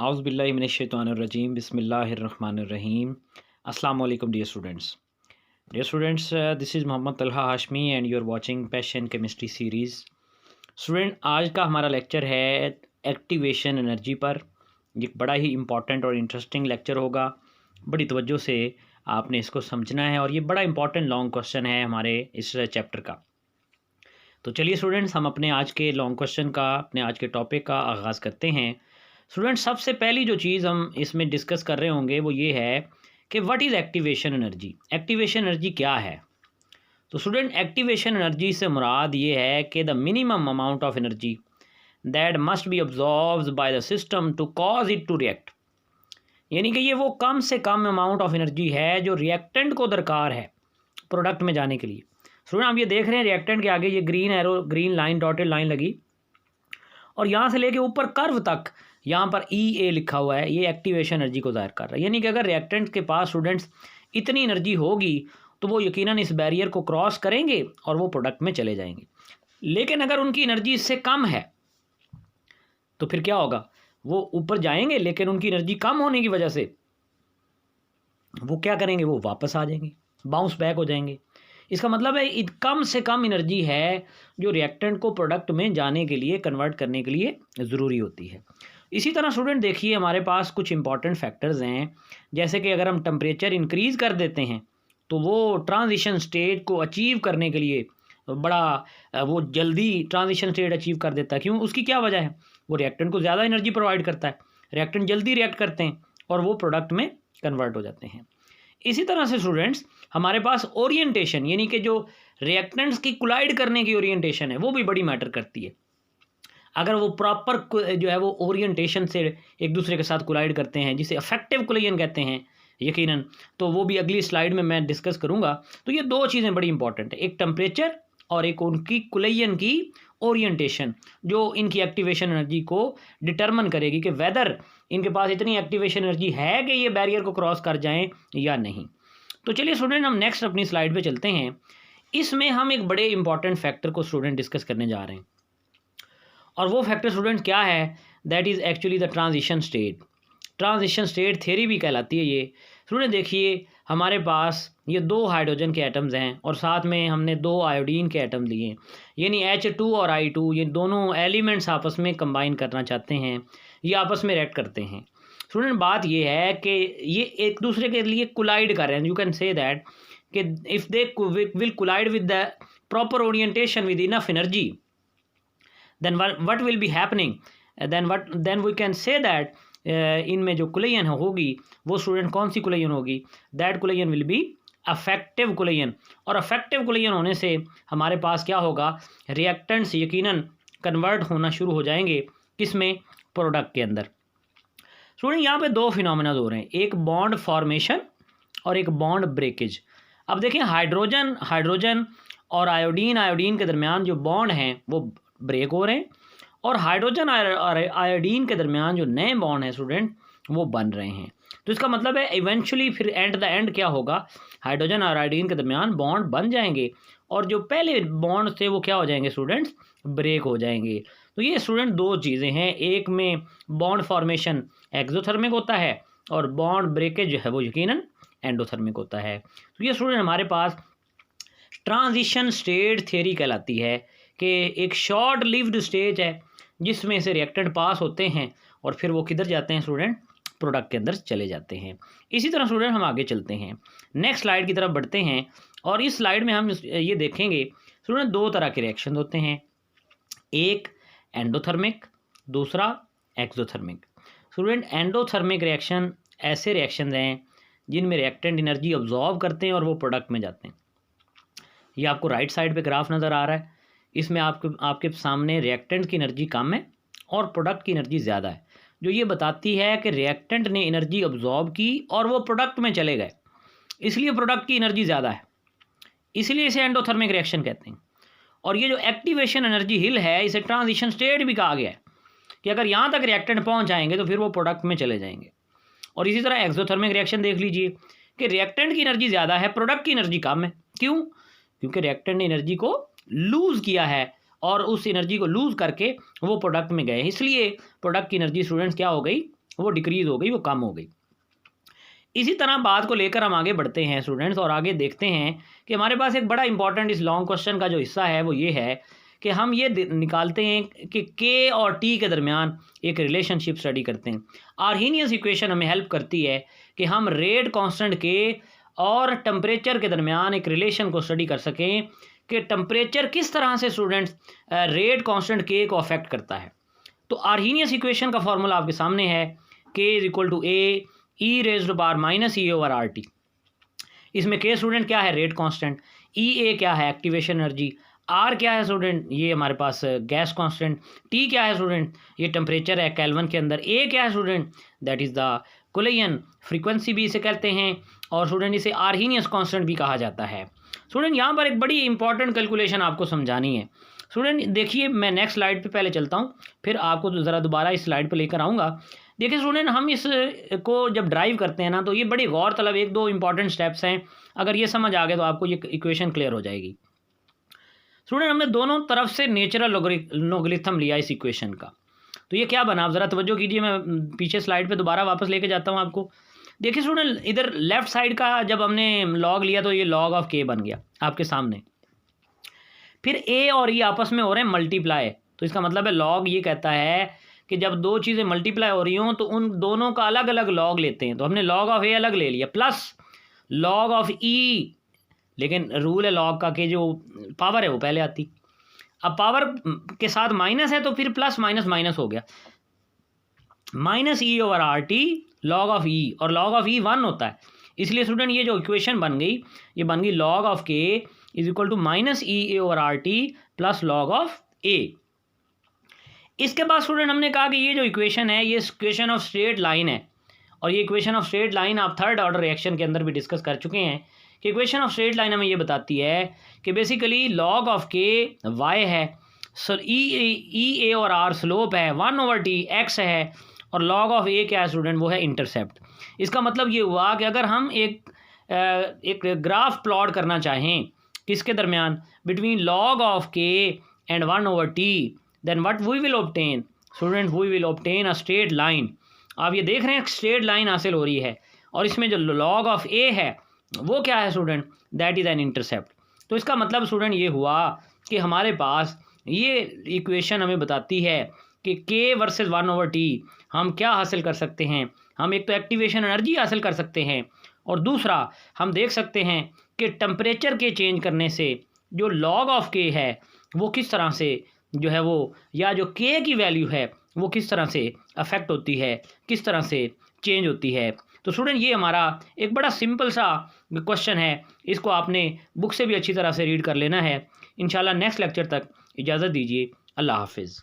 आउज़ुबिल्लाहि मिनश्शैतानिर्रजीम बिस्मिल्लाहिर्रहमानिर्रहीम। अस्सलाम वालेकुम dear students. This is Mohammad Talha Hashmi and you are watching passion chemistry series. Student, आज का हमारा लेक्चर है एक्टिवेशन एनर्जी पर। ये बड़ा ही इम्पॉर्टेंट और इंटरेस्टिंग लेक्चर होगा। बड़ी तवज्जो से आपने इसको समझना है और ये बड़ा इंपॉर्टेंट लॉन्ग क्वेश्चन है हमारे इस चैप्टर का। तो चलिए स्टूडेंट्स, हम अपने आज के लॉन्ग क्वेश्चन का, अपने आज के टॉपिक का आगाज़ करते हैं। स्टूडेंट्स, सबसे पहली जो चीज़ हम इसमें डिस्कस कर रहे होंगे वो ये है कि what is activation energy. Activation energy क्या है? तो स्टूडेंट, एक्टिवेशन एनर्जी से मुराद ये है कि the minimum amount of energy that must be absorbed by the system to cause it to react. यानी कि ये वो कम से कम अमाउंट ऑफ एनर्जी है जो रिएक्टेंट को दरकार है प्रोडक्ट में जाने के लिए। स्टूडेंट, आप ये देख रहे हैं रिएक्टेंट के आगे ये green arrow, green line, dotted line लगी और यहाँ से लेके ऊपर कर्व तक यहाँ पर EA लिखा हुआ है। ये एक्टिवेशन एनर्जी को ज़ाहिर कर रहा है। यानी कि अगर रिएक्टेंट के पास स्टूडेंट्स इतनी एनर्जी होगी तो वो यकीनन इस बैरियर को क्रॉस करेंगे और वो प्रोडक्ट में चले जाएंगे। लेकिन अगर उनकी एनर्जी इससे कम है तो फिर क्या होगा? वो ऊपर जाएंगे लेकिन उनकी एनर्जी कम होने की वजह से वो क्या करेंगे? वो वापस आ जाएंगे, बाउंस बैक हो जाएंगे। इसका मतलब है कम से कम एनर्जी है जो रिएक्टेंट को प्रोडक्ट में जाने के लिए, कन्वर्ट करने के लिए ज़रूरी होती है। इसी तरह स्टूडेंट देखिए, हमारे पास कुछ इंपॉर्टेंट फैक्टर्स हैं, जैसे कि अगर हम टेम्परेचर इंक्रीज़ कर देते हैं तो वो ट्रांजिशन स्टेट को अचीव करने के लिए वो जल्दी ट्रांजिशन स्टेट अचीव कर देता है। क्यों? उसकी क्या वजह है? वो रिएक्टेंट को ज़्यादा एनर्जी प्रोवाइड करता है, रिएक्टेंट जल्दी रिएक्ट करते हैं और वो प्रोडक्ट में कन्वर्ट हो जाते हैं। इसी तरह से स्टूडेंट्स, हमारे पास ओरिएंटेशन, यानी कि जो रिएक्टेंट्स की कोलाइड करने की ओरिएंटेशन है वो भी बड़ी मैटर करती है। अगर वो प्रॉपर जो है वो ओरिएंटेशन से एक दूसरे के साथ कोलाइड करते हैं, जिसे अफेक्टिव कोलिजन कहते हैं यकीनन, तो वो भी अगली स्लाइड में मैं डिस्कस करूंगा। तो ये दो चीज़ें बड़ी इंपॉर्टेंट है, एक टेम्परेचर और एक उनकी कोलिजन की ओरिएंटेशन, जो इनकी एक्टिवेशन एनर्जी को डिटरमिन करेगी कि वेदर इनके पास इतनी एक्टिवेशन एनर्जी है कि ये बैरियर को क्रॉस कर जाएं या नहीं। तो चलिए स्टूडेंट, हम नेक्स्ट अपनी स्लाइड पे चलते हैं। इसमें हम एक बड़े इंपॉर्टेंट फैक्टर को स्टूडेंट डिस्कस करने जा रहे हैं और वो फैक्टर स्टूडेंट क्या है? That is actually the transition state. Transition state theory भी कहलाती है ये। स्टूडेंट देखिए, हमारे पास ये दो हाइड्रोजन के एटम्स हैं और साथ में हमने दो आयोडीन के एटम लिए हैं, यानी H2 और I2, ये दोनों एलिमेंट्स आपस में कंबाइन करना चाहते हैं, ये आपस में रिएक्ट करते हैं। स्टूडेंट, बात ये है कि ये एक दूसरे के लिए कोलाइड कर रहे हैं। यू कैन से दैट कि if they will collide with the proper orientation with enough energy, then what will be happening? Then we can say that इनमें जो कोलिजन होगी वो स्टूडेंट कौन सी कोलिजन होगी? That collision will be affective collision. और affective collision होने से हमारे पास क्या होगा? रिएक्टेंट्स यकीनन कन्वर्ट होना शुरू हो जाएंगे, किसमें? प्रोडक्ट के अंदर। स्टूडेंट, यहाँ पे दो फिनोमेना हो रहे हैं, एक बॉन्ड फॉर्मेशन और एक बॉन्ड ब्रेकेज। अब देखिए, हाइड्रोजन और आयोडीन के दरमियान जो बॉन्ड हैं वो ब्रेक हो रहे हैं और हाइड्रोजन और आयोडीन के दरमियान जो नए बॉन्ड हैं स्टूडेंट वो बन रहे हैं। तो इसका मतलब है इवेंचुअली फिर एट द एंड क्या होगा? हाइड्रोजन और आयोडीन के दरमियान बॉन्ड बन जाएंगे और जो पहले बॉन्ड थे वो क्या हो जाएंगे स्टूडेंट्स? ब्रेक हो जाएंगे। तो ये स्टूडेंट दो चीज़ें हैं, एक में बॉन्ड फॉर्मेशन एक्सोथर्मिक होता है और बॉन्ड ब्रेकेज जो है वो यकीनन एंडोथर्मिक होता है। तो ये स्टूडेंट हमारे पास ट्रांजिशन स्टेट थ्योरी कहलाती है कि एक शॉर्ट लिव्ड स्टेज है जिसमें से रिएक्टेंट पास होते हैं और फिर वो किधर जाते हैं स्टूडेंट? प्रोडक्ट के अंदर चले जाते हैं। इसी तरह स्टूडेंट हम आगे चलते हैं, नेक्स्ट स्लाइड की तरफ बढ़ते हैं और इस स्लाइड में हम ये देखेंगे स्टूडेंट दो तरह के रिएक्शन होते हैं, एक एंडोथर्मिक, दूसरा एक्सोथर्मिक। स्टूडेंट, एंडोथर्मिक रिएक्शन ऐसे रिएक्शन हैं जिनमें रिएक्टेंट एनर्जी अब्जॉर्व करते हैं और वो प्रोडक्ट में जाते हैं। ये आपको राइट साइड पे ग्राफ नज़र आ रहा है, इसमें आपके सामने रिएक्टेंट की एनर्जी कम है और प्रोडक्ट की एनर्जी ज़्यादा है, जो ये बताती है कि रिएक्टेंट ने एनर्जी अब्जॉर्ब की और वो प्रोडक्ट में चले गए, इसलिए प्रोडक्ट की एनर्जी ज़्यादा है, इसलिए इसे एंडोथर्मिक रिएक्शन कहते हैं। और ये जो एक्टिवेशन एनर्जी हिल है इसे ट्रांजिशन स्टेट भी कहा गया है कि अगर यहाँ तक रिएक्टेंट पहुँच जाएंगे तो फिर वो प्रोडक्ट में चले जाएंगे। और इसी तरह एक्सोथर्मिक रिएक्शन देख लीजिए कि रिएक्टेंट की एनर्जी ज़्यादा है, प्रोडक्ट की एनर्जी कम है। क्यों? क्योंकि रिएक्टेंट ने एनर्जी को लूज़ किया है और उस एनर्जी को लूज़ करके वो प्रोडक्ट में गए, इसलिए प्रोडक्ट की एनर्जी स्टूडेंट्स क्या हो गई? वो डिक्रीज़ हो गई, वो कम हो गई। इसी तरह बात को लेकर हम आगे बढ़ते हैं स्टूडेंट्स, और आगे देखते हैं कि हमारे पास एक बड़ा इंपॉर्टेंट इस लॉन्ग क्वेश्चन का जो हिस्सा है वो ये है कि हम ये निकालते हैं कि के और टी के दरमियान एक रिलेशनशिप स्टडी करते हैं। आर्हीनियस इक्वेशन हमें हेल्प करती है कि हम रेट कांस्टेंट के और टेम्परेचर के दरमियान एक रिलेशन को स्टडी कर सकें कि टेम्परेचर किस तरह से स्टूडेंट्स रेट कांस्टेंट के को अफेक्ट करता है। तो आर्हीनियस इक्वेशन का फॉर्मूला आपके सामने है, K is equal to A e raised to power minus E over R T. इसमें के स्टूडेंट क्या है, रेट कांस्टेंट, ई ए क्या है, एक्टिवेशन एनर्जी, आर क्या है स्टूडेंट, ये हमारे पास गैस कांस्टेंट, टी क्या है स्टूडेंट, ये टेम्परेचर है केल्विन के अंदर, ए क्या है student, that is the कुलियन frequency भी इसे कहते हैं, और स्टूडेंट इसे आर्हीनियस कांस्टेंट भी कहा जाता है। स्टूडेंट यहाँ पर एक बड़ी इंपॉर्टेंट कैलकुलेशन आपको समझानी है। स्टूडेंट देखिए, मैं नेक्स्ट स्लाइड पे पहले चलता हूँ, फिर आपको ज़रा दोबारा इस स्लाइड पे लेकर आऊँगा। देखिए स्टूडेंट, हम इस को जब ड्राइव करते हैं ना, तो ये बड़ी गौर तलब एक दो इंपॉर्टेंट स्टेप्स हैं। अगर ये समझ आ गए तो आपको ये इक्वेशन क्लियर हो जाएगी। स्टूडेंट, हमने दोनों तरफ से नेचुरल लॉगरिथम लिया इस इक्वेशन का, तो ये क्या बना, आप ज़रा तवज्जो कीजिए। मैं पीछे स्लाइड पे दोबारा वापस लेके जाता हूँ आपको। देखिए स्टूडेंट, इधर लेफ्ट साइड का जब हमने लॉग लिया तो ये लॉग ऑफ के बन गया आपके सामने। फिर ए और ई आपस में हो रहे हैं मल्टीप्लाई, तो इसका मतलब है लॉग ये कहता है कि जब दो चीज़ें मल्टीप्लाई हो रही हों तो उन दोनों का अलग अलग लॉग लेते हैं। तो हमने लॉग ऑफ ए अलग ले लिया प्लस लॉग ऑफ ई, लेकिन रूल है लॉग का कि जो पावर है वो पहले आती। अब पावर के साथ माइनस है तो फिर प्लस माइनस माइनस हो गया, minus E over R T log of E, और लॉग ऑफ ई 1 होता है। इसलिए स्टूडेंट ये जो इक्वेशन बन गई, ये बन गई log of K is equal to minus E over R T plus log of A. इसके बाद स्टूडेंट हमने कहा कि ये जो इक्वेशन है ये इक्वेशन ऑफ स्ट्रेट लाइन है, और ये इक्वेशन ऑफ स्ट्रेट लाइन आप थर्ड ऑर्डर रिएक्शन के अंदर भी डिस्कस कर चुके हैं कि इक्वेशन ऑफ स्ट्रेट लाइन हमें ये बताती है कि बेसिकली लॉग ऑफ के वाई है, ई ए और आर स्लोप है, 1 ओवर टी एक्स है, और लॉग ऑफ ए क्या है स्टूडेंट, वो है इंटरसेप्ट। इसका मतलब ये हुआ कि अगर हम एक ग्राफ प्लॉट करना चाहें किसके दरमियान, between log of K and 1 over T, then what we will obtain student, we will obtain a straight line. आप ये देख रहे हैं स्ट्रेट लाइन हासिल हो रही है, और इसमें जो लॉग ऑफ ए है वो क्या है student, that is an intercept. तो इसका मतलब स्टूडेंट ये हुआ कि हमारे पास ये इक्वेशन हमें बताती है कि के वर्सेस 1 ओवर टी हम क्या हासिल कर सकते हैं। हम एक तो एक्टिवेशन एनर्जी हासिल कर सकते हैं, और दूसरा हम देख सकते हैं कि टेम्परेचर के चेंज करने से जो लॉग ऑफ के है वो किस तरह से जो है वो, या जो के की वैल्यू है वो किस तरह से अफेक्ट होती है, किस तरह से चेंज होती है। तो स्टूडेंट ये हमारा एक बड़ा सिंपल सा क्वेश्चन है, इसको आपने बुक से भी अच्छी तरह से रीड कर लेना है। इंशाल्लाह नेक्स्ट लेक्चर तक इजाज़त दीजिए, अल्लाह हाफिज़।